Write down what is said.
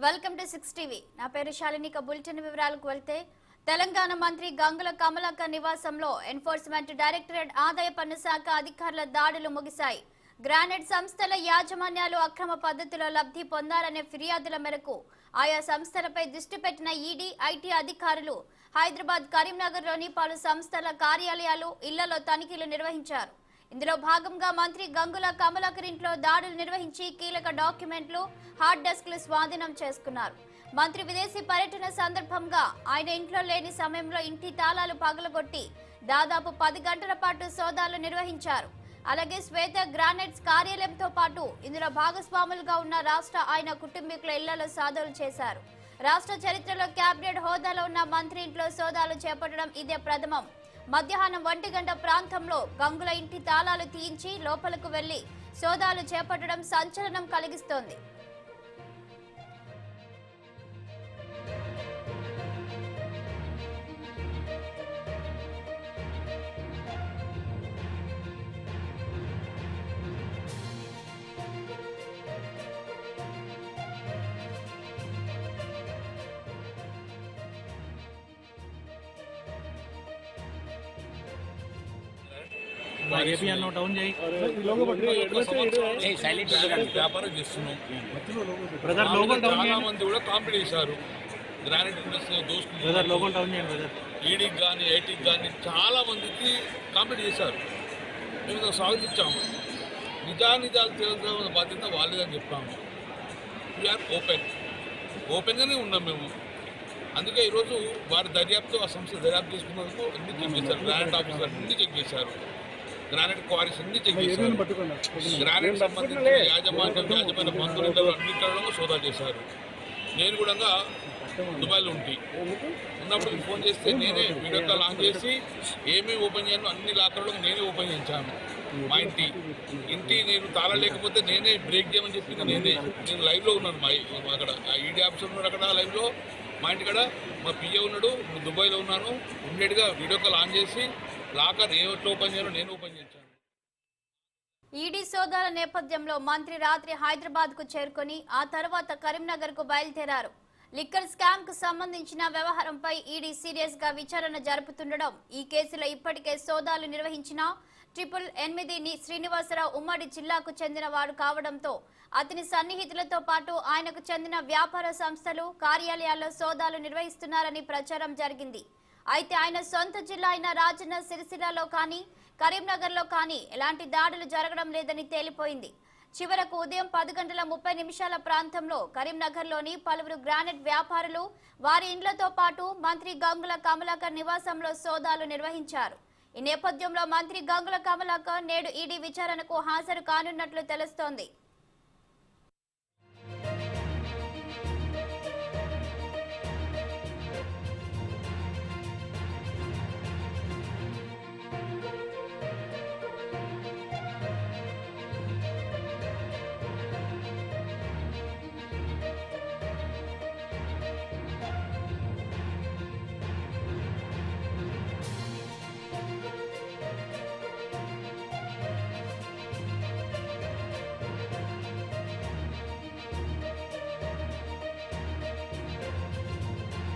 Welcome to 6 TV. నా పేరు Shalini. Bulletin వివరాలకు వెళ్తే తెలంగాణ మంత్రి గంగుల కమలాకర్ నివాసంలో ఎన్ఫోర్స్మెంట్ డైరెక్టరేట్ ఆదాయ పన్ను శాఖ అధికారుల దాడులు ముగిశాయి. గ్రానైట్ సంస్థల యాజమాన్యాలు అక్రమ పద్ధతిలో లబ్ధి పొందారనే ఫిర్యాదుల మేరకు ఆయా సంస్థలపై దృష్టి పెట్టిన ఈడీ, ఐటీ అధికారులు హైదరాబాద్, కరీంనగర్లోని పలు సంస్థల కార్యాలయాలు, ఇళ్లలో తనిఖీలు నిర్వహించారు. ఇందులో భాగంగా మంత్రి గంగుల కమలాకర్ ఇంట్లో దాడులు నిర్వహించి కీలక డాక్యుమెంట్లు, హార్డ్ డిస్క్లు స్వాధీనం చేసుకున్నారు. మంత్రి విదేశీ పర్యటన సందర్భంగా ఆయన ఇంట్లో లేని సమయంలో ఇంటి తాళాలు పగలగొట్టి దాదాపు 10 గంటల పాటు సోదాలు నిర్వహించారు. అలాగే శ్వేత గ్రానైట్స్ కార్యాలయంతో పాటు ఇందులో భాగస్వాములుగా ఉన్న రాష్ట్ర ఆయన కుటుంబీకుల ఇళ్లలో సోదాలు చేశారు. రాష్ట్ర చరిత్రలో కేబినెట్ హోదాలో ఉన్న మంత్రి ఇంట్లో సోదాలు చేపట్టడం ఇదే ప్రథమం. మధ్యాహ్నం 1 గంట ప్రాంతంలో గంగుల ఇంటి తాళాలు తీయించి లోపలకు వెళ్లి సోదాలు చేపట్టడం సంచలనం కలిగిస్తోంది. వ్యాపారం చేస్తున్నాం. చాలా మంది కూడా కాంపిటీ చేశారు. Granite industry దోసుకున్నారు. ఈడీకి కానీ ఐటీకి కానీ చాలా మందికి కాంపిటీ చేశారు. మేము స్వాగతించాము. నిజాలు తెలుసుకోవాల్సిన బాధ్యత వాళ్ళేదని చెప్పాము. వీఆర్ ఓపెన్గానే ఉన్నాం మేము. అందుకే ఈరోజు వారి దర్యాప్తు, ఆ సంస్థ దర్యాప్తు చేసుకున్నందుకు అన్ని చెక్ చేశారు. గ్రానైట్ ఆఫీసర్ అన్ని చెక్ చేశారు. గ్రానైట్ క్వారీస్ అన్ని చెక్ చేశారు. గ్రానైట్ సంబంధించిన యాజమాన్య మంత్రులు అన్నింటిలో సోదా చేశారు. నేను కూడా దుబాయ్లో ఉన్నప్పుడు ఫోన్ చేస్తే నేనే వీడియో కాల్ ఆన్ చేసి ఏమేమి ఓపెన్ చేయాలో అన్ని లాకర్లో నేనే ఓపెన్ చేయించాను. మా ఇంటి నేను తాళ లేకపోతే నేనే బ్రేక్ చేయమని చెప్పి నేను లైవ్లో ఉన్నాను. అక్కడ ఈడీ ఆఫీసర్ ఉన్నాడు అక్కడ లైవ్లో. మా ఇంటికాడ మా పిఏ ఉన్నాడు. దుబాయ్లో ఉన్నాను. ఇమ్మీడియట్గా వీడియో కాల్ ఆన్ చేసి లాకర్ ఏ ఓపెన్ చేయాలో నేను ఓపెన్ చేశాను. ఈడీ సోదాల నేపథ్యంలో మంత్రి రాత్రి హైదరాబాద్ కు చేరుకుని ఆ తర్వాత కరీంనగర్ కు బయలుదేరారు. లిక్కర్ స్కామ్ కు సంబంధించిన వ్యవహారంపై ఈడీ సీరియస్ గా విచారణ జరుపుతుండడం, ఈ కేసులో ఇప్పటికే సోదాలు నిర్వహించిన 888 శ్రీనివాసరావు ఉమ్మడి జిల్లాకు చెందిన వాడు కావడంతో అతని సన్నిహితులతో పాటు ఆయనకు చెందిన వ్యాపార సంస్థలు, కార్యాలయాల్లో సోదాలు నిర్వహిస్తున్నారని ప్రచారం జరిగింది. అయితే ఆయన సొంత జిల్లా అయిన రాజన్న సిరిసిల్లలో కానీ, కరీంనగర్లో కానీ ఎలాంటి దాడులు జరగడం లేదని తేలిపోయింది. చివరకు ఉదయం 10 గంటల 30 నిమిషాల ప్రాంతంలో కరీంనగర్లోని పలువురు గ్రానైట్ వ్యాపారులు, వారి ఇండ్లతో పాటు మంత్రి గంగుల కమలాకర్ నివాసంలో సోదాలు నిర్వహించారు. ఈ నేపథ్యంలో మంత్రి గంగుల కమలాకర్ నేడు ఈడీ విచారణకు హాజరు కానున్నట్లు తెలుస్తోంది.